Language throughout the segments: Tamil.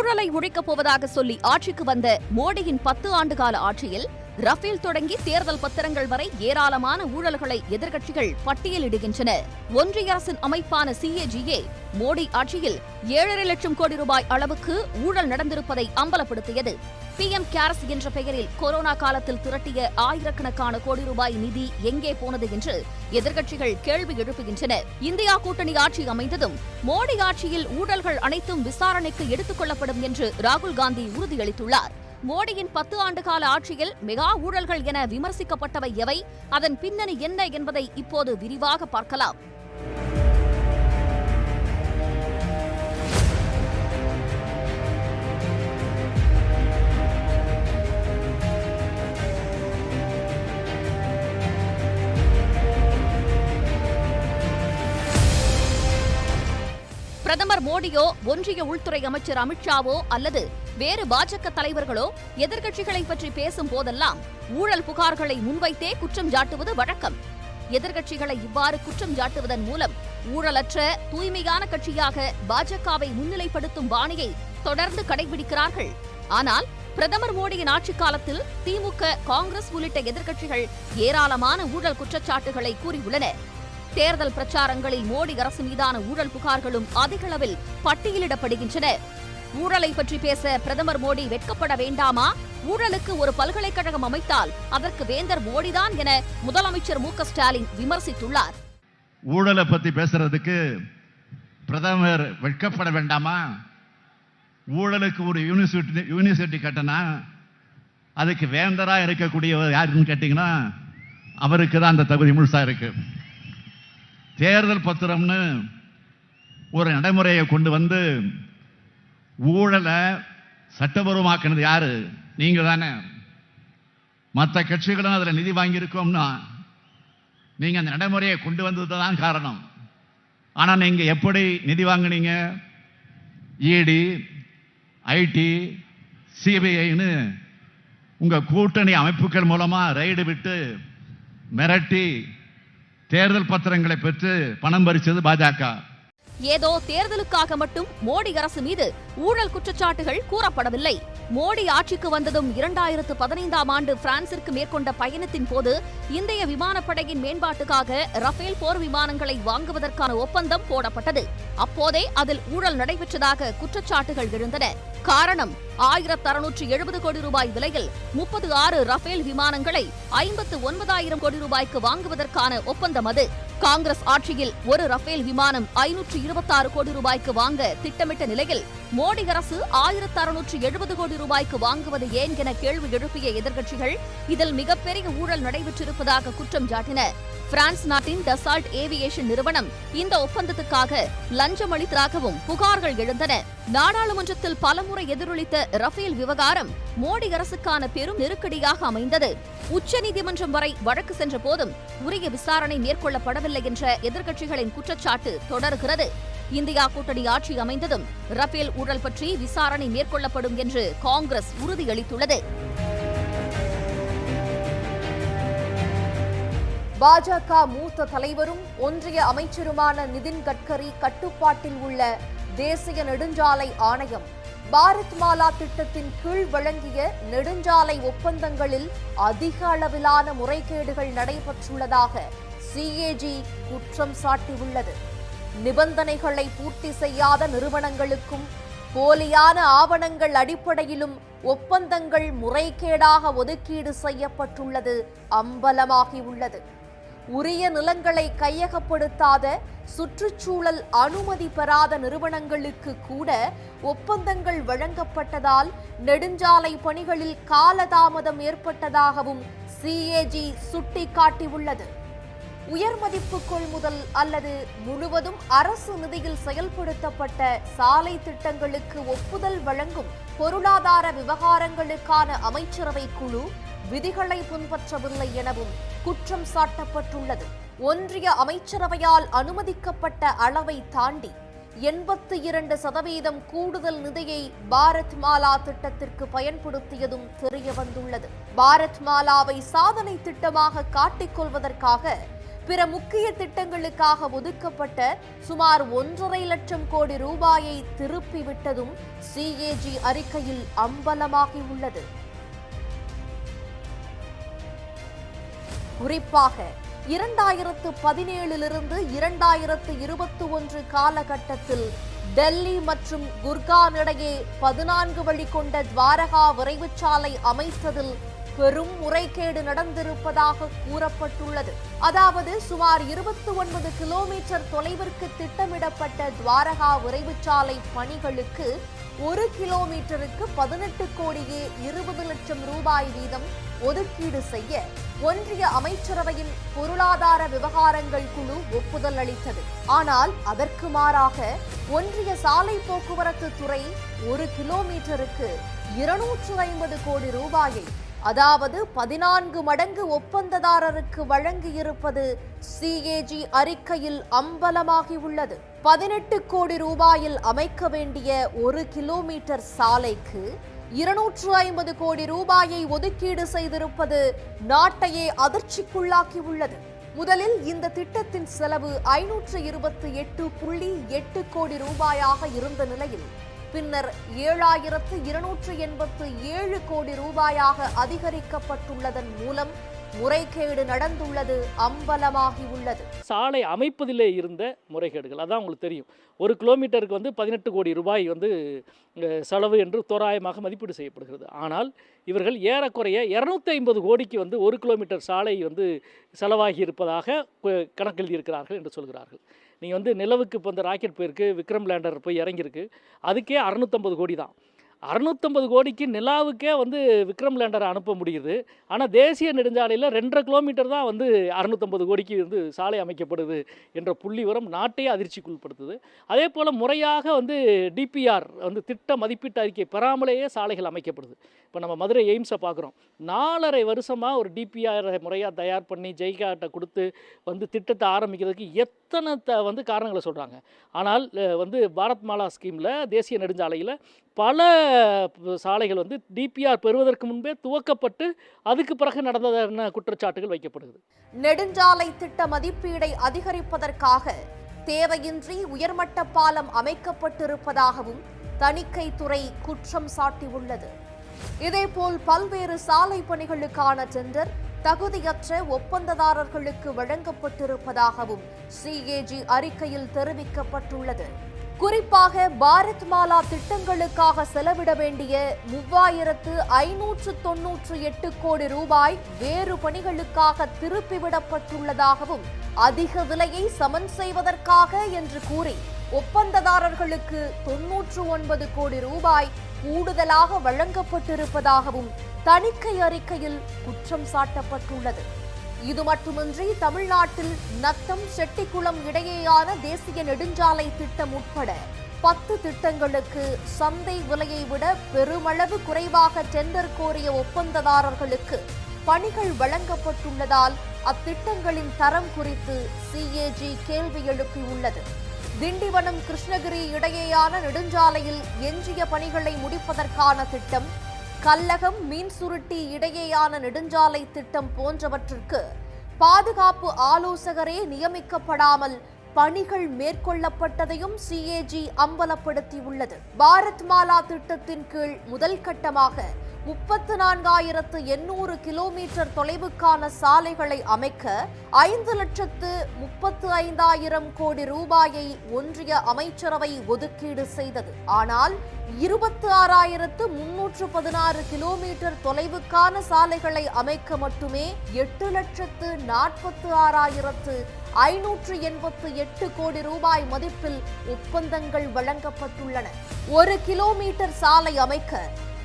ஊழலை ஒழிக்கப் போவதாக சொல்லி ஆட்சிக்கு வந்த மோடியின் 10 ஆண்டுகால ஆட்சியில் ரஃபேல் தொடங்கி தேர்தல் பத்திரங்கள் வரை ஏராளமான ஊழல்களை எதிர்க்கட்சிகள் பட்டியலிடுகின்றன. ஒன்றிய அரசின் அமைப்பான CAGA மோடி ஆட்சியில் 7.5 லட்சம் கோடி ரூபாய் அளவுக்கு ஊழல் நடந்திருப்பதை அம்பலப்படுத்தியது. PM கேர்ஸ் என்ற பெயரில் கொரோனா காலத்தில் திரட்டிய ஆயிரக்கணக்கான கோடி ரூபாய் நிதி எங்கே போனது என்று எதிர்க்கட்சிகள் கேள்வி எழுப்புகின்றன. இந்தியா கூட்டணி ஆட்சி அமைந்ததும் மோடி ஆட்சியில் ஊழல்கள் அனைத்தும் விசாரணைக்கு எடுத்துக் கொள்ளப்படும் என்று ராகுல் காந்தி உறுதியளித்துள்ளார். மோடியின் 10 ஆண்டுகால ஆட்சியில் மெகா ஊழல்கள் என விமர்சிக்கப்பட்டவை எவை, அதன் பின்னணி என்ன என்பதை இப்போது விரிவாக பார்க்கலாம். பிரதமர் மோடியோ, ஒன்றிய உள்துறை அமைச்சர் அமித்ஷாவோ அல்லது வேறு பாஜக தலைவர்களோ எதிர்க்கட்சிகளை பற்றி பேசும் போதெல்லாம் ஊழல் புகார்களை முன்வைத்தே குற்றம் சாட்டுவது வழக்கம். எதிர்க்கட்சிகளை இவ்வாறு குற்றம் சாட்டுவதன் மூலம் ஊழலற்ற தூய்மையான கட்சியாக பாஜகவை முன்னிலைப்படுத்தும் பாணியை தொடர்ந்து கடைபிடிக்கிறார்கள். ஆனால் பிரதமர் மோடியின் ஆட்சி காலத்தில் திமுக, காங்கிரஸ் உள்ளிட்ட எதிர்க்கட்சிகள் ஏராளமான ஊழல் குற்றச்சாட்டுகளை கூறியுள்ளன. தேர்தல் பிரச்சாரங்களில் மோடி அரசு மீதான ஊழல் புகார்களும் அதிகளவில் பட்டியலிடப்படுகின்றன. ஊழலை பற்றி பேச பிரதமர் மோடி வெட்கப்பட வேண்டாமா? ஊழலுக்கு ஒரு பல்கலைக்கழகம் அமைத்தால் அதற்கு வேந்தர் மோடிதான் என முதலமைச்சர் மு.க. ஸ்டாலின் விமர்சித்துள்ளார். ஊழலை பத்தி பேசுறதுக்கு பிரதமர் வெட்கப்பட வேண்டாமா? ஊழலுக்கு ஒரு யூனிவர்சிட்டி கட்டினா அதுக்கு வேந்தரா இருக்கக்கூடியவர் யாருன்னு கேட்டீங்கன்னா அவருக்கு தான் அந்த தகுதி முழுசா இருக்கு. தேர்தல் பத்திரம்னு ஒரு நடைமுறையை கொண்டு வந்து ஊழலை சட்டபூர்வமாக்கினது யாரு? நீங்க தானே. மற்ற கட்சிகளும் அதில் நிதி வாங்கியிருக்கோம்னா நீங்க அந்த நடைமுறையை கொண்டு வந்தது தான் காரணம். ஆனால் நீங்க எப்படி நிதி வாங்கினீங்க? ED, IT, CBIன்னு உங்க கூட்டணி அமைப்புகள் மூலமா ரைடு விட்டு மிரட்டி தேர்தல் பத்திரங்களை பெற்று பணம் பறிச்சது பாஜக. ஏதோ தேர்தலுக்காக மட்டும் மோடி அரசு மீது ஊழல் குற்றச்சாட்டுகள் கூறப்படவில்லை. மோடி ஆட்சிக்கு வந்ததும் 2015ஆம் ஆண்டு பிரான்சிற்கு மேற்கொண்ட பயணத்தின் போது இந்திய விமானப்படையின் மேம்பாட்டுக்காக ரஃபேல் போர் விமானங்களை வாங்குவதற்கான ஒப்பந்தம் போடப்பட்டது. அப்போதே அதில் ஊழல் நடைபெற்றதாக குற்றச்சாட்டுகள் எழுந்தன. காரணம், 1670 கோடி ரூபாய் விலையில் 36 ரஃபேல் விமானங்களை 59,000 கோடி ரூபாய்க்கு வாங்குவதற்கான ஒப்பந்தம் அது. காங்கிரஸ் ஆட்சியில் ஒரு ரஃபேல் விமானம் 526 கோடி ரூபாய்க்கு வாங்க திட்டமிட்ட நிலையில் மோடி அரசு 1670 கோடி ரூபாய்க்கு வாங்குவது ஏன் என கேள்வி எழுப்பிய எதிர்க்கட்சிகள் இதில் மிகப்பெரிய ஊழல் நடைபெற்றிருப்பதாக குற்றம் சாட்டின. பிரான்ஸ் நாட்டின் டசால்ட் ஏவியேஷன் நிறுவனம் இந்த ஒப்பந்தத்துக்காக லஞ்சம் அளித்ததாகவும் புகார்கள் எழுந்தன. நாடாளுமன்றத்தில் பலமுறை எதிரொலித்த ரஃபேல் விவகாரம் மோடி அரசுக்கான பெரும் நெருக்கடியாக அமைந்தது. உச்சநீதிமன்றம் வரை வழக்கு சென்ற போதும் உரிய விசாரணை மேற்கொள்ளப்படவில்லை என்ற எதிர்க்கட்சிகளின் குற்றச்சாட்டு தொடர்கிறது. இந்தியா கூட்டணி ஆட்சி அமைந்ததும் ரஃபேல் ஊழல் பற்றி விசாரணை மேற்கொள்ளப்படும் என்று காங்கிரஸ் உறுதியளித்துள்ளது. பாஜக மூத்த தலைவரும் ஒன்றிய அமைச்சருமான நிதின் கட்கரி கட்டுப்பாட்டில் உள்ள தேசிய நெடுஞ்சாலை ஆணையம் பாரத் மாலா திட்டத்தின் கீழ் வழங்கிய நெடுஞ்சாலை ஒப்பந்தங்களில் அதிக அளவிலான முறைகேடுகள் நடைபெற்றுள்ளதாக CAG குற்றம் சாட்டியுள்ளது. நிபந்தனைகளை பூர்த்தி செய்யாத நிறுவனங்களுக்கும் போலியான ஆவணங்கள் அடிப்படையிலும் ஒப்பந்தங்கள் முறைகேடாக ஒதுக்கீடு செய்யப்பட்டுள்ளது அம்பலமாகியுள்ளது. உரிய நிலங்களை கையகப்படுத்தாத, சுற்றுச்சூழல் அனுமதி பெறாத நிறுவனங்களுக்கு கூட ஒப்பந்தங்கள் வழங்கப்பட்டதால் நெடுஞ்சாலை பணிகளில் காலதாமதம் ஏற்பட்டதாகவும் CAG சுட்டிக்காட்டியுள்ளது. உயர்மதிப்பு கொள்முதல் அல்லது முழுவதும் அரசு நிதியில் செயல்படுத்தப்பட்ட சாலை திட்டங்களுக்கு ஒப்புதல் வழங்கும் பொருளாதார விவகாரங்களுக்கான அமைச்சரவை குழு விதிகளை பின்பற்றவில்லை எனவும் குற்றம் சாட்டப்பட்டுள்ளது. ஒன்றிய அமைச்சரவையால் அனுமதிக்கப்பட்ட அளவை தாண்டி 82% கூடுதல் நிதியை பாரத் மாலா திட்டத்திற்கு பயன்படுத்தியதும் தெரிய வந்துள்ளது. பாரத் மாலாவை சாதனை திட்டமாக காட்டிக்கொள்வதற்காக பிற முக்கிய திட்டங்களுக்காக ஒதுக்கப்பட்ட சுமார் 1.5 லட்சம் கோடி ரூபாயை திருப்பிவிட்டதும் சிஏஜி அறிக்கையில் அம்பலமாகியுள்ளது. குறிப்பாக 2017 2021 காலகட்டத்தில் டெல்லி மற்றும் குர்கான் இடையே 14 வழி கொண்ட துவாரகா விரைவுச்சாலை அமைத்ததில் பெரும் முறைகேடு நடந்திருப்பதாக கூறப்பட்டுள்ளது. அதாவது சுமார் 29 கிலோமீட்டர் தொலைவிற்கு திட்டமிடப்பட்ட துவாரகா விரைவுச்சாலை பணிகளுக்கு 1 கிலோமீட்டருக்கு 18 கோடியே 20 லட்சம் ரூபாய் வீதம் ஒதுக்கீடு செய்ய ஒன்றிய அமைச்சரவையின் பொருளாதார விவகாரங்கள் குழு ஒப்புதல் அளித்தது. ஆனால் அதற்கு மாறாக ஒன்றிய சாலை போக்குவரத்து துறை 1 கிலோமீட்டருக்கு 250 கோடி ரூபாயை, அதாவது 14 மடங்கு ஒப்பந்ததாரருக்கு வழங்கியிருப்பது சிஏஜி அறிக்கையில் அம்பலமாகியுள்ளது. 18 கோடி ரூபாயில் அமைக்க வேண்டிய 1 கிலோமீட்டர் சாலைக்கு 250 கோடி ரூபாயை ஒதுக்கீடு செய்திருப்பது நாட்டையே அதிர்ச்சிக்குள்ளாக்கியுள்ளது. முதலில் இந்த திட்டத்தின் செலவு 528.8 கோடி ரூபாயாக இருந்த நிலையில் பின்னர் 7,287 கோடி ரூபாயாக அதிகரிக்கப்பட்டுள்ளதன் மூலம் முறைகேடு நடந்துள்ளது அம்பலமாகியுள்ளது. சாலை அமைப்பதிலே இருந்த முறைகேடுகள் அதான் உங்களுக்கு தெரியும். 1 கிலோமீட்டருக்கு 18 கோடி ரூபாய் செலவு என்று தோராயமாக மதிப்பீடு செய்யப்படுகிறது. ஆனால் இவர்கள் ஏறக்குறைய 250 கோடிக்கு 1 கிலோமீட்டர் சாலை செலவாகி இருப்பதாக கணக்கு எழுதியிருக்கிறார்கள் என்று சொல்கிறார்கள். நீங்கள் நிலவுக்கு இப்போ இந்த ராக்கெட் போயிருக்கு, விக்ரம் லேண்டர் போய் இறங்கியிருக்கு, அதுக்கே 650 கோடி தான். 650 கோடிக்கு நிலாவுக்கே விக்ரம் லேண்டரை அனுப்ப முடியுது. ஆனால் தேசிய நெடுஞ்சாலையில் 2.5 கிலோமீட்டர் தான் 650 கோடிக்கு சாலை அமைக்கப்படுது என்ற புள்ளி விவரம் நாட்டையே அதிர்ச்சிக்குள்படுத்துது. அதே போல் முறையாக டிபிஆர் திட்ட மதிப்பீட்டு அறிக்கை பெறாமலேயே சாலைகள் அமைக்கப்படுது. இப்போ நம்ம மதுரை எய்ம்ஸை பார்க்குறோம். 4.5 வருஷமாக ஒரு டிபிஆர் முறையாக தயார் பண்ணி ஜெய்காட்டை கொடுத்து திட்டத்தை ஆரம்பிக்கிறதுக்கு எத்தனை காரணங்களை சொல்கிறாங்க. ஆனால் பாரத் மாலா ஸ்கீமில் தேசிய நெடுஞ்சாலையில் பல சாலைகள் டிபிஆர் பெறுவதற்கு முன்பே துவக்கப்பட்டு அதுக்கு பிறகு நடந்ததான குற்றச்சாட்டுகள் வைக்கப்படுகிறது. நெடுஞ்சாலை திட்ட மதிப்பீடை அதிகரிப்பதற்காக தேவையின்றி உயர்மட்ட பாலம் அமைக்கப்பட்டிருப்பதாகவும் தணிக்கைத்துறை குற்றம் சாட்டியுள்ளது. இதேபோல் பல்வேறு சாலை பணிகளுக்கான டெண்டர் தகுதியற்ற ஒப்பந்ததாரர்களுக்கு வழங்கப்பட்டிருப்பதாகவும் சிஏஜி அறிக்கையில் தெரிவிக்கப்பட்டுள்ளது. குறிப்பாக பாரத் மாலா திட்டங்களுக்காக செலவிட வேண்டிய 3,598 கோடி ரூபாய் வேறு பணிகளுக்காக திருப்பிவிடப்பட்டுள்ளதாகவும் அதிக விலையை சமன் செய்வதற்காக என்று கூறி ஒப்பந்ததாரர்களுக்கு 99 கோடி ரூபாய் கூடுதலாக வழங்கப்பட்டிருப்பதாகவும் தணிக்கை அறிக்கையில் குற்றம் சாட்டப்பட்டுள்ளது. இது மட்டுமின்றி தமிழ்நாட்டில் நத்தம் செட்டிக்குளம் இடையேயான தேசிய நெடுஞ்சாலை திட்டம் உட்பட 10 திட்டங்களுக்கு சந்தை விலையை விட பெருமளவு குறைவாக டெண்டர் கோரிய ஒப்பந்ததாரர்களுக்கு பணிகள் வழங்கப்பட்டுள்ளதால் அத்திட்டங்களின் தரம் குறித்து சிஏஜி கேள்வி எழுப்பியுள்ளது. திண்டிவனம் கிருஷ்ணகிரி இடையேயான நெடுஞ்சாலையில் எஞ்சிய பணிகளை முடிப்பதற்கான திட்டம், கல்லகம் மீன்சுருட்டி இடையேயான நெடுஞ்சாலை திட்டம் போன்றவற்றிற்கு பாதுகாப்பு ஆலோசகரே நியமிக்கப்படாமல் பணிகள் மேற்கொள்ளப்பட்டதையும் சிஏஜி அம்பலப்படுத்தியுள்ளது. பாரத் மாலா திட்டத்தின் கீழ் முதல் கட்டமாக 34,800 கிலோமீட்டர் தொலைவுக்கான சாலைகளை அமைக்க 5,35,000 கோடி ரூபாயை ஒன்றிய அமைச்சரவை ஒதுக்கீடு செய்தது. ஆனால் 26,316 கிலோமீட்டர் தொலைவுக்கான சாலைகளை அமைக்க மட்டுமே 8,46,588 கோடி ரூபாய் மதிப்பில் ஒப்பந்தங்கள் வழங்கப்பட்டுள்ளன. 1 கிலோமீட்டர் சாலை அமைக்க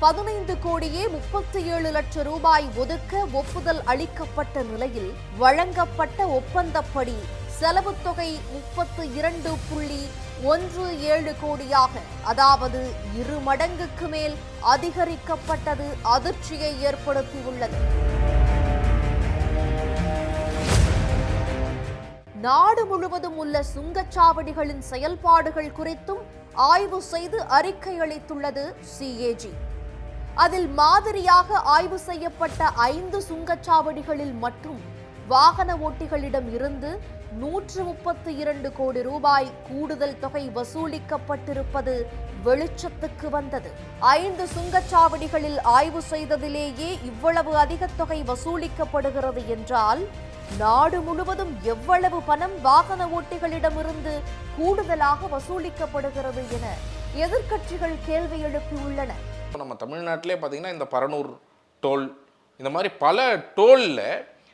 15 கோடியே 37 லட்சம் ரூபாய் ஒதுக்க ஒப்புதல் அளிக்கப்பட்ட நிலையில் வழங்கப்பட்ட ஒப்பந்தப்படி செலவு தொகை 32.17 கோடியாக, அதாவது 2 மடங்குக்கு மேல் அதிகரிக்கப்பட்டது அதிர்ச்சியை ஏற்படுத்தியுள்ளது. நாடு முழுவதும் உள்ள சுங்கச்சாவடிகளின் செயல்பாடுகள் குறித்தும் ஆய்வு செய்து அறிக்கை அளித்துள்ளது சிஏஜி. அதில் மாதிரியாக ஆய்வு செய்யப்பட்ட 5 சுங்கச்சாவடிகளில் மட்டும் வாகன ஓட்டிகளிடம் இருந்து 132 கோடி ரூபாய் கூடுதல் தொகை வசூலிக்கப்பட்டிருப்பது வெளிச்சத்துக்கு வந்தது. 5 சுங்கச்சாவடிகளில் ஆய்வு செய்ததிலேயே இவ்வளவு அதிக தொகை வசூலிக்கப்படுகிறது என்றால் நாடு முழுவதும் எவ்வளவு பணம் வாகன ஓட்டிகளிடமிருந்து கூடுதலாக வசூலிக்கப்படுகிறது என எதிர்க்கட்சிகள் கேள்வி எழுப்பியுள்ளன. நம்ம தமிழ்நாட்டிலே பார்த்தீங்கன்னா இந்த பரனூர் டோல், இந்த மாதிரி பல டோலில்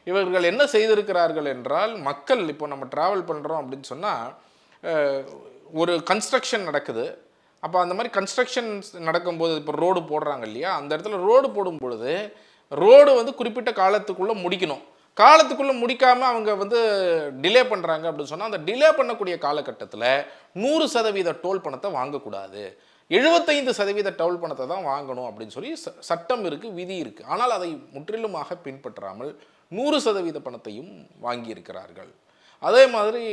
இவர்கள் என்ன செய்திருக்கிறார்கள் என்றால், மக்கள் இப்போ நம்ம ட்ராவல் பண்ணுறோம் அப்படின்னு சொன்னால் ஒரு கன்ஸ்ட்ரக்ஷன் நடக்குது. அப்போ அந்த மாதிரி கன்ஸ்ட்ரக்ஷன்ஸ் நடக்கும்போது இப்போ ரோடு போடுறாங்க இல்லையா, அந்த இடத்துல ரோடு போடும் பொழுது ரோடு வந்து குறிப்பிட்ட காலத்துக்குள்ளே முடிக்கணும். காலத்துக்குள்ளே முடிக்காமல் அவங்க டிலே பண்ணுறாங்க அப்படின்னு சொன்னால், அந்த டிலே பண்ணக்கூடிய காலகட்டத்தில் 100% டோல் பணத்தை வாங்கக்கூடாது, 75% டோல் பணத்தை தான் வாங்கணும் அப்படின்னு சொல்லி சட்டம் இருக்குது, விதி இருக்குது. ஆனால் அதை முற்றிலுமாக பின்பற்றாமல் 100% பணத்தையும் வாங்கியிருக்கிறார்கள். அதே மாதிரி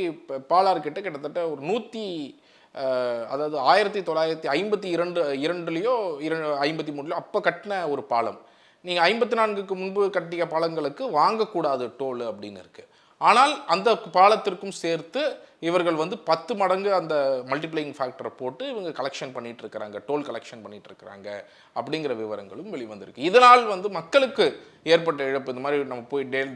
பாலார்கிட்ட கிட்டத்தட்ட ஒரு 1952 53 அப்போ கட்டின ஒரு பாலம், நீங்கள் 54க்கு முன்பு கட்டிய பாலங்களுக்கு வாங்கக்கூடாது டோல் அப்படின்னு இருக்குது. ஆனால் அந்த பாலத்திற்கும் சேர்த்து இவர்கள் 10 மடங்கு அந்த மல்டிப்ளையிங் ஃபேக்டரை போட்டு இவங்க கலெக்ஷன் பண்ணிட்டு இருக்கிறாங்க, டோல் கலெக்ஷன் பண்ணிட்டு இருக்கிறாங்க அப்படிங்கிற விவரங்களும் வெளிவந்திருக்கு. இதனால் மக்களுக்கு ஏற்பட்ட இழப்பு, இந்த மாதிரி நம்ம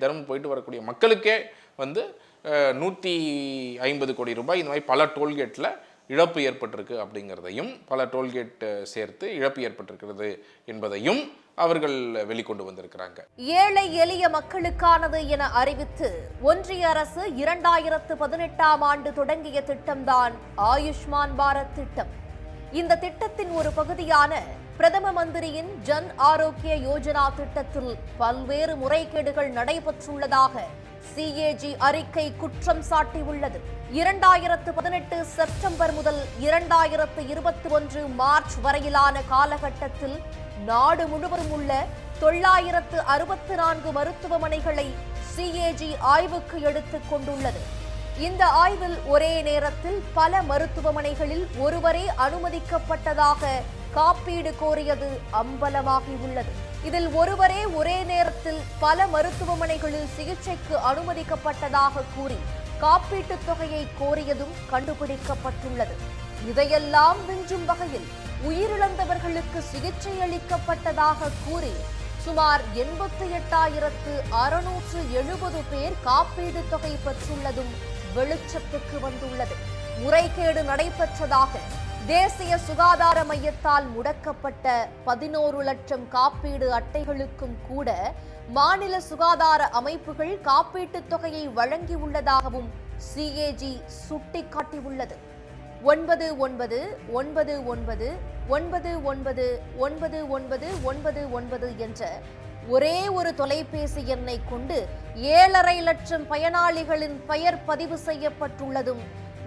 தினமும் போயிட்டு வரக்கூடிய மக்களுக்கே 150 கோடி ரூபாய் இந்த மாதிரி பல டோல்கேட்டில் இழப்பு ஏற்பட்டிருக்கு அப்படிங்கிறதையும், பல டோல்கேட் சேர்த்து இழப்பு ஏற்பட்டிருக்கிறது என்பதையும் அவர்கள் வெளிக்கொண்டு வந்திருக்கிறாங்க. ஏழை எளிய மக்களுக்கானது என அறிவித்து ஒன்றிய அரசு 2018ஆம் ஆண்டு தொடங்கிய திட்டம்தான் ஆயுஷ்மான் பாரத் திட்டம். இந்த திட்டத்தின் ஒரு பகுதியான பிரதம மந்திரியின் ஜன் ஆரோக்கிய யோஜனா திட்டத்தில் பல்வேறு முறைகேடுகள் நடைபெற்றுள்ளதாக CAG அறிக்கை குற்றம் சாட்டியுள்ளது. 2018 செப்டம்பர் முதல் 2021 மார்ச் வரையிலான காலகட்டத்தில் நாடு முழுவதும் உள்ள 964 மருத்துவமனைகளை CAG ஆய்வுக்கு எடுத்துக் கொண்டுள்ளது. இந்த ஆய்வில் ஒரே நேரத்தில் பல மருத்துவமனைகளில் ஒருவரே அனுமதிக்கப்பட்டதாக காப்பீடு கோரியது அம்பலமாகியுள்ளது. இதில் ஒருவரே ஒரே நேரத்தில் பல மருத்துவமனைகளில் சிகிச்சைக்கு அனுமதிக்கப்பட்டதாக கூறி காப்பீட்டுத் தொகையை கோரியதும் கண்டுபிடிக்கப்பட்டுள்ளது. இதையெல்லாம் விஞ்சும் வகையில் உயிரிழந்தவர்களுக்கு சிகிச்சை அளிக்கப்பட்டதாக கூறி சுமார் 88,670 பேர் காப்பீடு தொகை பெற்றுள்ளதும் வெளிச்சத்துக்கு வந்துள்ளது. முறைகேடு நடைபெற்றதாக தேசிய சுகாதார மையத்தால் முடக்கப்பட்ட 11 லட்சம் காப்பீடு அட்டைகளுக்கும் கூட மாநில சுகாதார அமைப்புகள் காப்பீட்டுத் தொகையை வழங்கியுள்ளதாகவும் CAG சுட்டிக்காட்டியுள்ளது. 9999999999 என்ற ஒரே ஒரு தொலைபேசி எண்ணை கொண்டு 7.5 லட்சம் பயனாளிகளின் பெயர் பதிவு செய்யப்பட்டுள்ளதும்,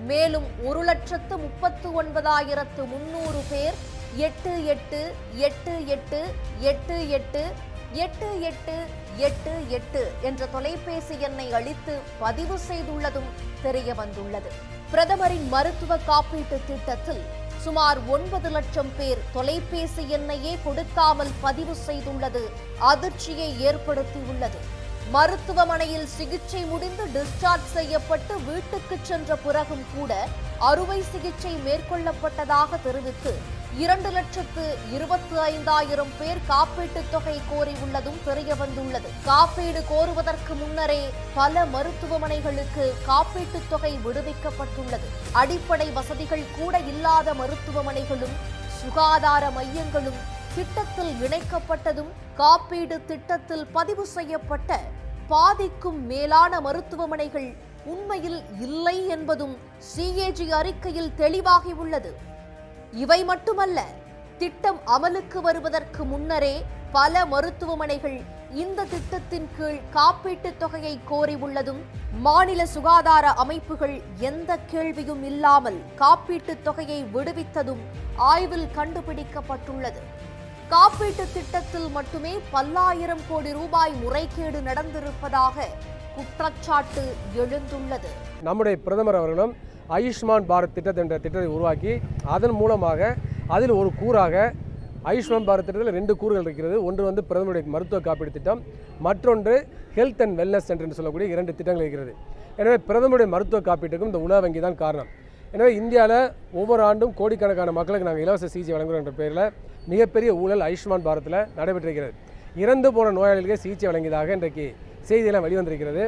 மேலும் 1,39,300 பேர் 8888888888 என்ற தொலைபேசி எண்ணை அளித்து பதிவு செய்துள்ளதும் தெரிய வந்துள்ளது. பிரதமரின் மருத்துவ காப்பீட்டு திட்டத்தில் சுமார் 9 லட்சம் பேர் தொலைபேசி எண்ணையே கொடுக்காமல் பதிவு செய்துள்ளது அதிர்ச்சியை ஏற்படுத்தியுள்ளது. மருத்துவமனையில் சிகிச்சை முடிந்து டிஸ்சார்ஜ் செய்யப்பட்டு வீட்டுக்கு சென்ற பிறகும் கூட அறுவை சிகிச்சை மேற்கொள்ளப்பட்டதாக தெரிவித்து 2,25,000 பேர் காப்பீட்டுத் தொகை கோரியுள்ளதும் தெரிய வந்துள்ளது. காப்பீடு கோருவதற்கு முன்னரே பல மருத்துவமனைகளுக்கு காப்பீட்டுத் தொகை விடுவிக்கப்பட்டுள்ளது. அடிப்படை வசதிகள் கூட இல்லாத மருத்துவமனைகளும் சுகாதார மையங்களும் திட்டத்தில் இணைக்கப்பட்டதும் காப்பீடு திட்டத்தில் பதிவு செய்யப்பட்ட பாதிக்கும் மேலான மருத்துவமனைகள் உண்மையில் இல்லை என்பதும் CAG அறிக்கையில் தெளிவாகியுள்ளது. இவை மட்டுமல்ல, திட்டம் அமலுக்கு வருவதற்கு முன்னரே பல மருத்துவமனைகள் இந்த திட்டத்தின் கீழ் காப்பீட்டுத் தொகையை கோரியுள்ளதும், மாநில சுகாதார அமைப்புகள் எந்த கேள்வியும் இல்லாமல் காப்பீட்டுத் தொகையை விடுவித்ததும் ஆய்வில் கண்டுபிடிக்கப்பட்டுள்ளது. காப்பீட்டு திட்டத்தில் மட்டுமே பல்லாயிரம் கோடி ரூபாய் முறைகேடு நடந்திருப்பதாக குற்றச்சாட்டு எழுந்துள்ளது. நம்முடைய பிரதமர் அவர்களும் ஆயுஷ்மான் பாரத் திட்டம் என்ற திட்டத்தை உருவாக்கி அதன் மூலமாக அதில் ஒரு கூறாக ஆயுஷ்மான் பாரத் திட்டத்தில் 2 கூறுகள் இருக்கிறது. ஒன்று வந்து பிரதமருடைய மருத்துவ காப்பீடு திட்டம், மற்றொன்று ஹெல்த் அண்ட் வெல்னஸ் சென்டர் என்று சொல்லக்கூடிய 2 திட்டங்கள் இருக்கிறது. எனவே பிரதமருடைய மருத்துவ காப்பீட்டுக்கும் இந்த உலக வங்கி தான் காரணம். எனவே இந்தியாவில் ஒவ்வொரு ஆண்டும் கோடிக்கணக்கான மக்களுக்கு நாங்கள் இலவச சிகிச்சை வழங்குகிறோம் என்ற பெயரில் மிகப்பெரிய ஊழல் ஆயுஷ்மான் பாரத்தில் நடைபெற்றிருக்கிறது. இறந்து போன நோயாளிகளுக்கு சிகிச்சை வழங்கியதாக இன்றைக்கு செய்தியெல்லாம் வெளிவந்திருக்கிறது.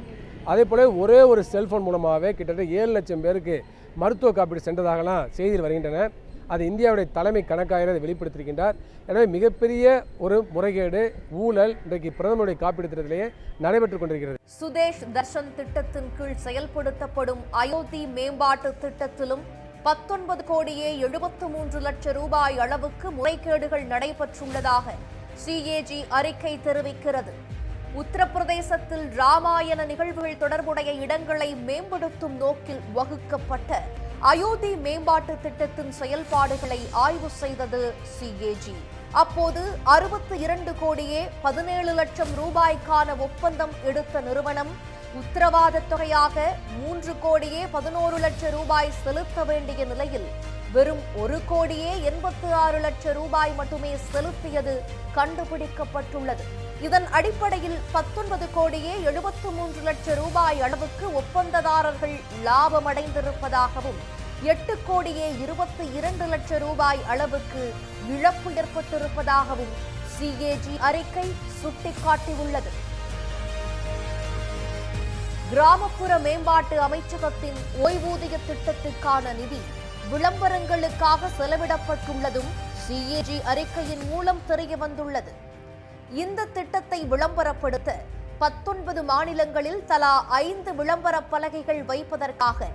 அதே போல ஒரே ஒரு செல்ஃபோன் மூலமாகவே கிட்டத்தட்ட 7 லட்சம் பேருக்கு மருத்துவ காப்பீடு சென்றதாகலாம் செய்தியில் வருகின்றன. அது இந்தியாவுடைய தலைமை கணக்காயர் அதை வெளிப்படுத்தியிருக்கின்றார். எனவே மிகப்பெரிய ஒரு முறைகேடு ஊழல் இன்றைக்கு பிரதமருடைய காப்பீடு திட்டத்திலேயே நடைபெற்றுக் கொண்டிருக்கிறது. சுதேஷ் தர்ஷன் திட்டத்தின் கீழ் செயல்படுத்தப்படும் அயோத்தி மேம்பாட்டு திட்டத்திலும் 19 கோடியே 73 லட்சம் ரூபாய் அளவுக்கு முறைகேடுகள் நடைபெற்றுள்ளதாக CAG அறிக்கை தெரிவிக்கிறது. உத்தரப்பிரதேசத்தில் ராமாயண நிகழ்வுகள் தொடர்புடைய இடங்களை மேம்படுத்தும் நோக்கில் வகுக்கப்பட்ட அயோத்தி மேம்பாட்டு திட்டத்தின் செயல்பாடுகளை ஆய்வு செய்தது CAG. அப்போது 62 கோடியே 17 லட்சம் ரூபாய்க்கான ஒப்பந்தம் எடுத்த நிறுவனம் உத்தரவாத தொகையாக 3 கோடியே 11 லட்சம் ரூபாய் செலுத்த வேண்டிய நிலையில் வெறும் 1 கோடியே 86 லட்சம் ரூபாய் மட்டுமே செலுத்தியது கண்டுபிடிக்கப்பட்டுள்ளது. இதன் அடிப்படையில் 19 கோடியே 73 லட்சம் ரூபாய் அளவுக்கு ஒப்பந்ததாரர்கள் லாபமடைந்திருப்பதாகவும் 8 கோடியே 22 லட்சம் ரூபாய் அளவுக்கு இழப்பு ஏற்பட்டிருப்பதாகவும் CAG அறிக்கை சுட்டிக்காட்டியுள்ளது. கிராமப்புற மேம்பாட்டு அமைச்சகத்தின் ஓய்வூதிய திட்டத்திற்கான நிதி விளம்பரங்களுக்காக செலவிடப்பட்டுள்ளதும் CAG அறிக்கையின் மூலம் தெரியவந்துள்ளது. இந்த திட்டத்தை விளம்பரப்படுத்த 19 மாநிலங்களில் தலா 5 விளம்பர பலகைகள் வைப்பதற்காக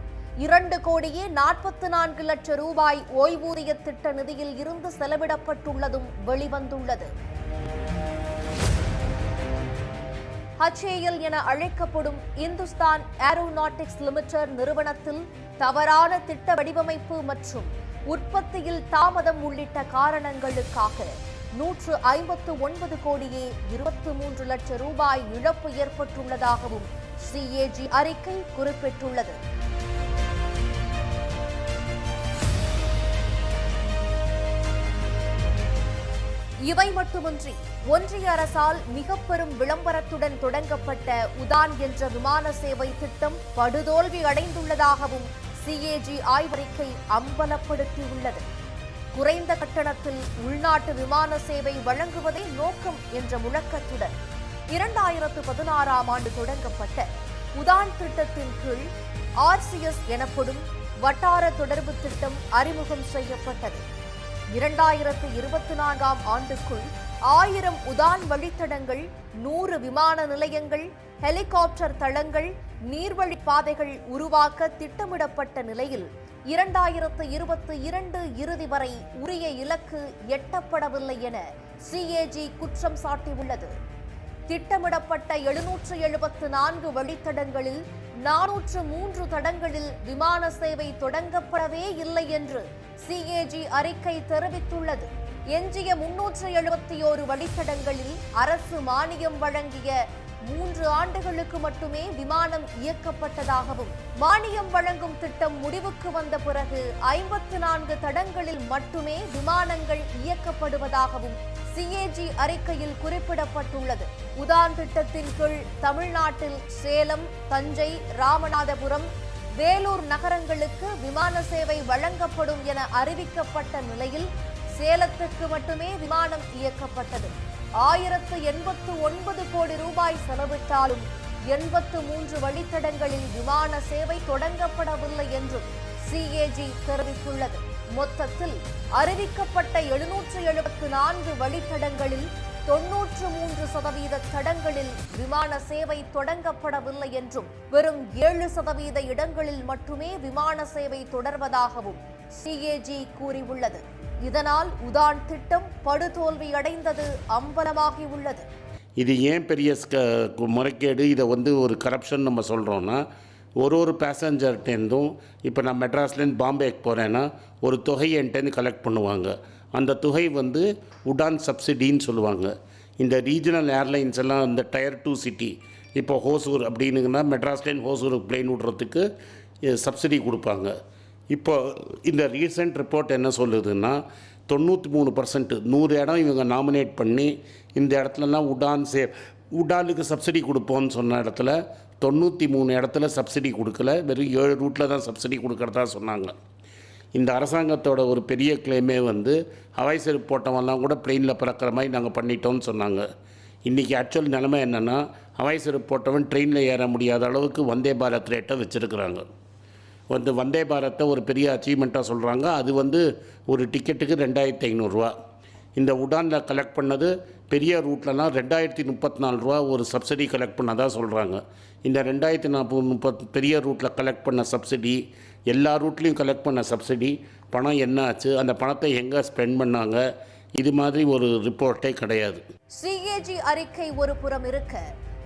2 கோடியே 44 லட்சம் ரூபாய் ஓய்வூதிய திட்ட நிதியில் இருந்து செலவிடப்பட்டுள்ளதும் வெளிவந்துள்ளது. HAL என அழைக்கப்படும் இந்துஸ்தான் ஏரோநாட்டிக்ஸ் லிமிடெட் நிறுவனத்தில் தவறான திட்ட வடிவமைப்பு மற்றும் உற்பத்தியில் தாமதம் உள்ளிட்ட காரணங்களுக்காக 159 கோடியே 23 லட்சம் ரூபாய் இழப்பு ஏற்பட்டுள்ளதாகவும் CAG அறிக்கை குறிப்பிட்டுள்ளது. இவை மட்டுமின்றி ஒன்றிய அரசால் மிக பெரும் விளம்பரத்துடன் தொடங்கப்பட்ட உதான் என்ற விமான சேவை திட்டம் படுதோல்வி அடைந்துள்ளதாகவும் CAG ஆய்வறிக்கை அம்பலப்படுத்தியுள்ளது. குறைந்த கட்டணத்தில் உள்நாட்டு விமான சேவை வழங்குவதே நோக்கம் என்ற முழக்கத்துடன் 2016ஆம் ஆண்டு தொடங்கப்பட்ட உதான் திட்டத்தின் கீழ் RCS எனப்படும் வட்டார தொடர்பு திட்டம் அறிமுகம் செய்யப்பட்டது. 2024ஆம் ஆண்டுக்குள் 1000 உதான் வழித்தடங்கள், 100 விமான நிலையங்கள், ஹெலிகாப்டர் தளங்கள், நீர்வழி பாதைகள் உருவாக்க திட்டமிடப்பட்ட நிலையில் 2022 இறுதி வரை உரிய இலக்கு எட்டப்படவில்லை என CAG குற்றம் சாட்டியுள்ளது. திட்டமிடப்பட்ட 774 வழித்தடங்களில் 403 தடங்களில் விமான சேவை தொடங்கப்படவே இல்லை என்று CAG அறிக்கை தெரிவித்துள்ளது. எஞ்சிய 371 வழித்தடங்களில் அரசு மானியம் வழங்கிய 3 ஆண்டுகளுக்கு மட்டுமே விமானம் இயக்கப்பட்டதாகவும், மானியம் வழங்கும் திட்டம் முடிவுக்கு வந்த பிறகு 54 தடங்களில் மட்டுமே விமானங்கள் இயக்கப்படுவதாகவும் CAG அறிக்கையில் குறிப்பிடப்பட்டுள்ளது. உதான் திட்டத்தின் கீழ் தமிழ்நாட்டில் சேலம், தஞ்சை, ராமநாதபுரம், வேலூர் நகரங்களுக்கு விமான சேவை வழங்கப்படும் என அறிவிக்கப்பட்ட நிலையில் சேலத்துக்கு மட்டுமே விமானம் இயக்கப்பட்டது. 1089 கோடி ரூபாய் செலவிட்டாலும் 83 வழித்தடங்களில் விமான சேவை தொடங்கப்படவில்லை என்றும் CAG தெரிவித்துள்ளது. மொத்தத்தில் அறிவிக்கப்பட்ட 774 வழித்தடங்களில் 93% தடங்களில் விமான சேவை தொடங்கப்படவில்லை என்றும், வெறும் 7% இடங்களில் மட்டுமே விமான சேவை தொடர்வதாகவும் CAG கூறியுள்ளது. இதனால் உதான் திட்டம் படுதோல்வியடைந்தது அம்பலமாகியுள்ளது. இது ஏன் பெரிய முறைகேடு, இதை ஒரு கரப்ஷன் நம்ம சொல்கிறோன்னா, ஒரு பேசஞ்சர்கிட்டேருந்தும் இப்போ நான் மெட்ராஸ்லேருந்து பாம்பேக்கு போகிறேன்னா ஒரு தொகை என்கிட்டேருந்து கலெக்ட் பண்ணுவாங்க. அந்த தொகை உடான் சப்சிடின்னு சொல்லுவாங்க. இந்த ரீஜனல் ஏர்லைன்ஸ் எல்லாம் இந்த டயர் 2 சிட்டி, இப்போ ஹோசூர் அப்படின்னுங்கன்னா மெட்ராஸ்லேருந்து ஹோசூருக்கு பிளேன் விடுறதுக்கு சப்சிடி கொடுப்பாங்க. இப்போ இந்த ரீசெண்ட் ரிப்போர்ட் என்ன சொல்லுதுன்னா, 93%, 100 இடம் இவங்க நாமினேட் பண்ணி இந்த இடத்துலலாம் உடாலுக்கு சப்சிடி கொடுப்போம்னு சொன்ன இடத்துல 93 இடத்துல சப்சிடி கொடுக்கல, வெறும் 7 ரூட்டில் தான் சப்சிடி கொடுக்கறதா சொன்னாங்க. இந்த அரசாங்கத்தோட ஒரு பெரிய கிளைமே வந்து ஹவாய் செருப்பு போட்டவெல்லாம் கூட பிளெயினில் பறக்கிற மாதிரி நாங்கள் பண்ணிட்டோம்னு சொன்னாங்க. இன்றைக்கி ஆக்சுவல் நிலைமை என்னென்னா, ஹவாய் செருப்பு போட்டவன் ட்ரெயினில் ஏற முடியாத அளவுக்கு வந்தே பாரத் ரேட்டை வச்சுருக்குறாங்க. வந்தே பாரத்தை ஒரு பெரிய அச்சீவ்மெண்ட்டாக சொல்கிறாங்க. அது வந்து ஒரு டிக்கெட்டுக்கு 2500 ரூபா. இந்த உடானில் கலெக்ட் பண்ணது பெரிய ரூட்லலாம் 2034 ரூபா ஒரு சப்சிடி கலெக்ட் பண்ணதாக சொல்கிறாங்க. இந்த 2030 பெரிய ரூட்டில் கலெக்ட் பண்ண சப்சிடி, எல்லா ரூட்லேயும் கலெக்ட் பண்ண சப்சிடி பணம் என்ன ஆச்சு, அந்த பணத்தை எங்கே ஸ்பெண்ட் பண்ணாங்க, இது மாதிரி ஒரு ரிப்போர்ட்டே கிடையாது. சிஏஜி அறிக்கை ஒரு புறம் இருக்க,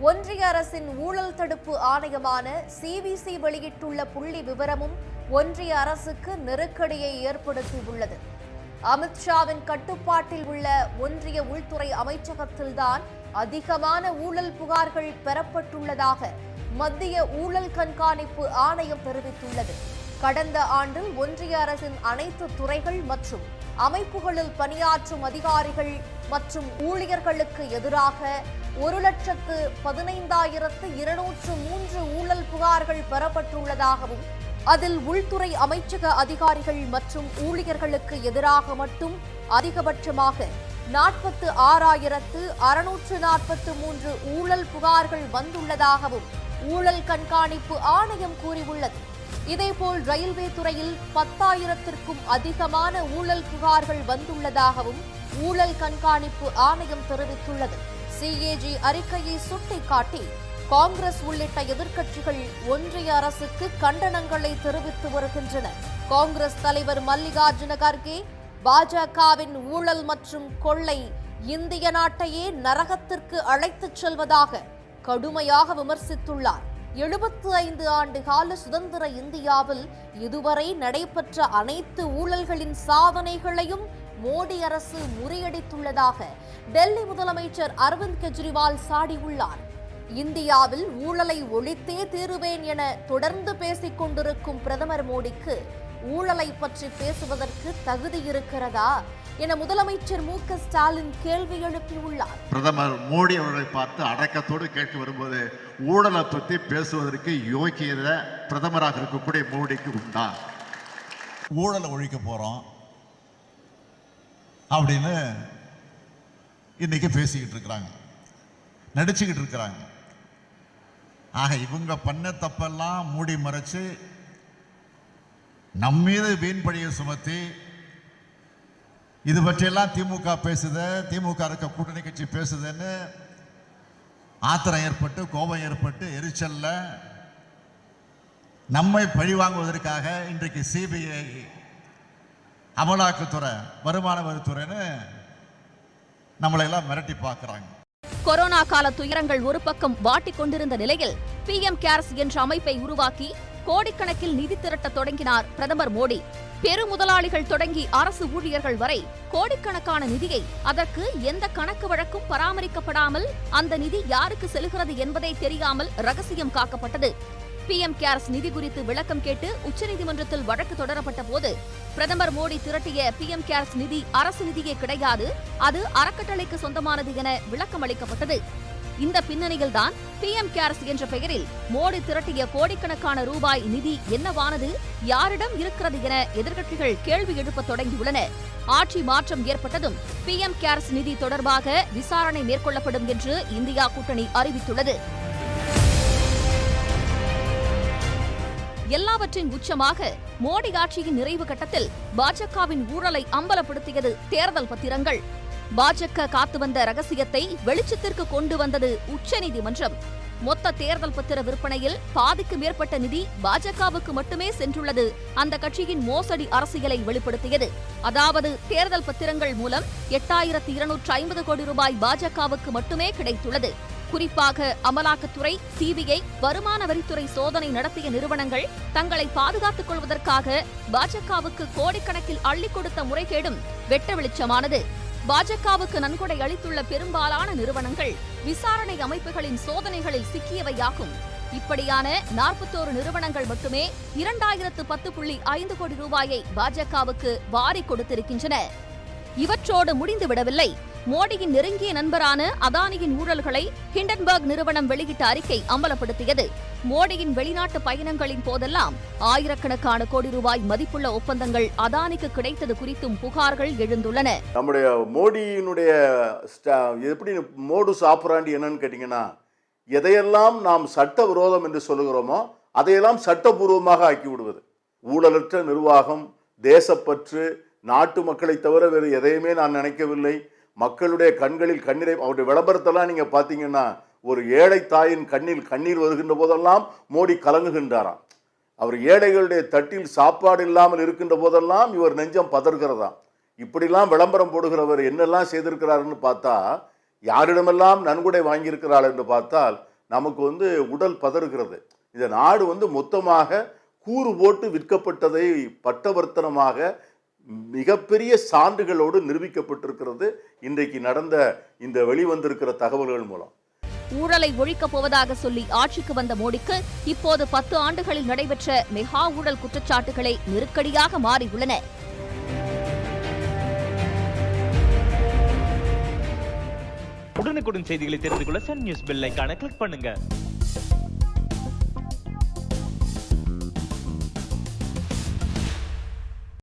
ஒன்றிய அரசின் ஊழல் தடுப்பு ஆணையமான சிவிசி வெளியிட்டுள்ள புள்ளி விவரமும் ஒன்றிய அரசுக்கு நெருக்கடியை ஏற்படுத்தியுள்ளது. அமித்ஷாவின் கட்டுப்பாட்டில் உள்ள ஒன்றிய உள்துறை அமைச்சகத்தில்தான் அதிகமான ஊழல் புகார்கள் பெறப்பட்டுள்ளதாக மத்திய ஊழல் கண்காணிப்பு ஆணையம் தெரிவித்துள்ளது. கடந்த ஆண்டில் ஒன்றிய அரசின் அனைத்து துறைகள் மற்றும் அமைப்புகளில் பணியாற்றும் அதிகாரிகள் மற்றும் ஊழியர்களுக்கு எதிராக 1,15,203 ஊழல் புகார்கள் பெறப்பட்டுள்ளதாகவும், அதில் உள்துறை அமைச்சக அதிகாரிகள் மற்றும் ஊழியர்களுக்கு எதிராக மட்டும் அதிகபட்சமாக 46,643 ஊழல் புகார்கள் வந்துள்ளதாகவும் ஊழல் கண்காணிப்பு ஆணையம் கூறியுள்ளது. இதேபோல் ரயில்வே துறையில் 10,000த்திற்கும் அதிகமான ஊழல் புகார்கள் வந்துள்ளதாகவும் ஊழல் கண்காணிப்பு ஆணையம் தெரிவித்துள்ளது. சிஏஜி அறிக்கையை சுட்டிக்காட்டி காங்கிரஸ் உள்ளிட்ட எதிர்க்கட்சிகள் ஒன்றிய அரசுக்கு கண்டனங்களை தெரிவித்து வருகின்றன. காங்கிரஸ் தலைவர் மல்லிகார்ஜுன கர்கே பாஜகவின் ஊழல் மற்றும் கொள்ளை இந்திய நாட்டையே நரகத்திற்கு அழைத்துச் செல்வதாக கடுமையாக விமர்சித்துள்ளார். 75 ஆண்டு கால சுதந்திர இந்தியாவில் இதுவரை நடைபெற்ற அனைத்து ஊழல்களின் சாதனைகளையும் மோடி அரசு முறியடித்துள்ளதாக டெல்லி முதலமைச்சர் அரவிந்த் கெஜ்ரிவால் சாடியுள்ளார். இந்தியாவில் ஊழலை ஒழித்தே தீருவேன் என தொடர்ந்து பேசிக் கொண்டிருக்கும் பிரதமர் மோடிக்கு ஊழலை பற்றி பேசுவதற்கு தகுதி இருக்கிறதா என முதலமைச்சர் மு.க. ஸ்டாலின் கேள்வி எழுப்பியுள்ளார். பிரதமர் மோடி அவர்களை பார்த்து அடக்கத்தோடு கேட்க வரும்போது ஊழலை பற்றி பேசுவதற்கு யோக்கியதை பிரதமராக இருக்கக்கூடிய மோடிக்கு உண்டா? ஊழலை ஒழிக்க போறோம் அப்படின்னு இன்னைக்கு பேசிக்கிட்டு இருக்கிறாங்க, நடிச்சுக்கிட்டு இருக்கிறாங்க. ஆக இவங்க பண்ண தப்பெல்லாம் மூடி மறைச்சு நம்மீது வீண்பழியை சுமத்தி இது பற்றியெல்லாம் திமுக பேசுது, திமுக இருக்க கூட்டணி கட்சி பேசுதுன்னு ஆத்திரம் ஏற்பட்டு கோபம் ஏற்பட்டு எரிச்சல்ல நம்மை பழிவாங்குவதற்காக இன்றைக்கு சிபிஐ, அமலாக்கத்துறை, வருமான வரித்துறைன்னு நம்மளை எல்லாம் மிரட்டி பார்க்கிறாங்க. கொரோனா கால துயரங்கள் ஒரு பக்கம் வாட்டிக் கொண்டிருந்த நிலையில் பிஎம் கேர்ஸ் என்ற அமைப்பை உருவாக்கி கோடிக்கணக்கில் நிதி திரட்ட தொடங்கினார் பிரதமர் மோடி. பெருமுதலாளிகள் தொடங்கி அரசு ஊழியர்கள் வரை கோடிக்கணக்கான நிதியை அதற்கு எந்த கணக்கு வழக்கும் பராமரிக்கப்படாமல் அந்த நிதி யாருக்கு செல்கிறது என்பதே தெரியாமல் ரகசியம் காக்கப்பட்டது. பிஎம் கேர்ஸ் நிதி குறித்து விளக்கம் கேட்டு உச்சநீதிமன்றத்தில் வழக்கு தொடரப்பட்ட போது பிரதமர் மோடி திரட்டிய பிஎம் கேர்ஸ் நிதி அரசு நிதியே கிடையாது, அது அறக்கட்டளைக்கு சொந்தமானது என விளக்கம் அளிக்கப்பட்டது. இந்த பின்னணியில்தான் பிஎம் கேர்ஸ் என்ற பெயரில் மோடி திரட்டிய கோடிக்கணக்கான ரூபாய் நிதி என்னவானது, யாரிடம் இருக்கிறது என எதிர்க்கட்சிகள் கேள்வி எழுப்ப தொடங்கியுள்ளன. ஆட்சி மாற்றம் ஏற்பட்டதும் பிஎம் கேர்ஸ் நிதி தொடர்பாக விசாரணை மேற்கொள்ளப்படும் என்று இந்தியா கூட்டணி அறிவித்துள்ளது. எல்லாவற்றின் உச்சமாக மோடி ஆட்சியின் நிறைவு கட்டத்தில் பாஜகவின் ஊழலை அம்பலப்படுத்தியது தேர்தல் பத்திரங்கள். பாஜக காத்து வந்த ரகசியத்தை வெளிச்சத்திற்கு கொண்டு வந்தது உச்சநீதிமன்றம். மொத்த தேர்தல் பத்திர விற்பனையில் பாதிக்கு மேற்பட்ட நிதி பாஜகவுக்கு மட்டுமே சென்றுள்ளது அந்த கட்சியின் மோசடி அரசியலை வெளிப்படுத்தியது. அதாவது தேர்தல் பத்திரங்கள் மூலம் 8,250 கோடி ரூபாய் பாஜகவுக்கு மட்டுமே கிடைத்துள்ளது. குறிப்பாக அமலாக்கத்துறை, சிபிஐ, வருமான வரித்துறை சோதனை நடத்திய நிறுவனங்கள் தங்களை பாதுகாத்துக் கொள்வதற்காக பாஜகவுக்கு கோடிக்கணக்கில் அள்ளிக் கொடுத்த முறைகேடும் வெட்ட வெளிச்சமானது. பாஜகவுக்கு நன்கொடை அளித்துள்ள பெரும்பாலான நிறுவனங்கள் விசாரணை அமைப்புகளின் சோதனைகளில் சிக்கியவையாகும். இப்படியான 41 நிறுவனங்கள் மட்டுமே 2010.5 கோடி ரூபாயை பாஜகவுக்கு வாரி கொடுத்திருக்கின்றன. இவற்றோடு முடிந்துவிடவில்லை. மோடியின் நெருங்கிய நண்பரான அதானியின் ஊழல்களை ஹிண்டன்பர்க் நிறுவனம் வெளியிட்ட அறிக்கை அம்பலப்படுத்தியது. மோடியின் வெளிநாட்டு பயணங்களின் போதெல்லாம் ஆயிரக்கணக்கான கோடி ரூபாய் மதிப்புள்ள ஒப்பந்தங்கள் அதானிக்கு கிடைத்தது குறித்தும் புகார்கள் எழுந்துள்ளன. நம்முடைய மோடியினுடைய எப்படி மோடுஸ் ஆப்பராண்டி என்னன்னு கேட்டீங்கன்னா, எதையெல்லாம் நாம் சட்ட விரோதம் என்று சொல்லுகிறோமோ அதையெல்லாம் சட்டபூர்வமாக ஆக்கி விடுவது. ஊழலற்ற நிர்வாகம், தேசப்பற்று, நாட்டு மக்களை தவிர வேறு எதையுமே நான் நினைக்கவில்லை. மக்களுடைய கண்களில் கண்ணீரை, அவருடைய விளம்பரத்தெல்லாம் நீங்க பாத்தீங்கன்னா, ஒரு ஏழை தாயின் கண்ணில் கண்ணீர் வருகின்ற போதெல்லாம் மோடி கலங்குகின்றாராம். அவர் ஏழைகளுடைய தட்டில் சாப்பாடு இல்லாமல் இருக்கின்ற போதெல்லாம் இவர் நெஞ்சம் பதறுகிறதாம். இப்படிலாம் விளம்பரம் போடுகிறவர் என்னெல்லாம் செய்திருக்கிறாருன்னு பார்த்தா, யாரிடமெல்லாம் நன்கொடை வாங்கியிருக்கிறார் என்று பார்த்தால் நமக்கு உடல் பதறுகிறது. இந்த நாடு மொத்தமாக கூறு போட்டு விற்கப்பட்டதை பட்டவர்த்தனமாக மிகப்பெரிய சான்றுகளோடு நிரூபிக்கப்பட்டிருக்கிறது இன்றைக்கு நடந்த இந்த வெளிவந்திருக்கிற தகவல்கள் மூலம். ஊழலை ஒழிக்கப் போவதாக சொல்லி ஆட்சிக்கு வந்த மோடிக்கு இப்போது 10 ஆண்டுகளில் நடைபெற்ற மெகா ஊழல் குற்றச்சாட்டுகளே நெருக்கடியாக மாறியுள்ளன. உடனுக்குடன் செய்திகளை தெரிந்து கொள்ள சன் நியூஸ் பெல் ஐகானை கிளிக் பண்ணுங்க.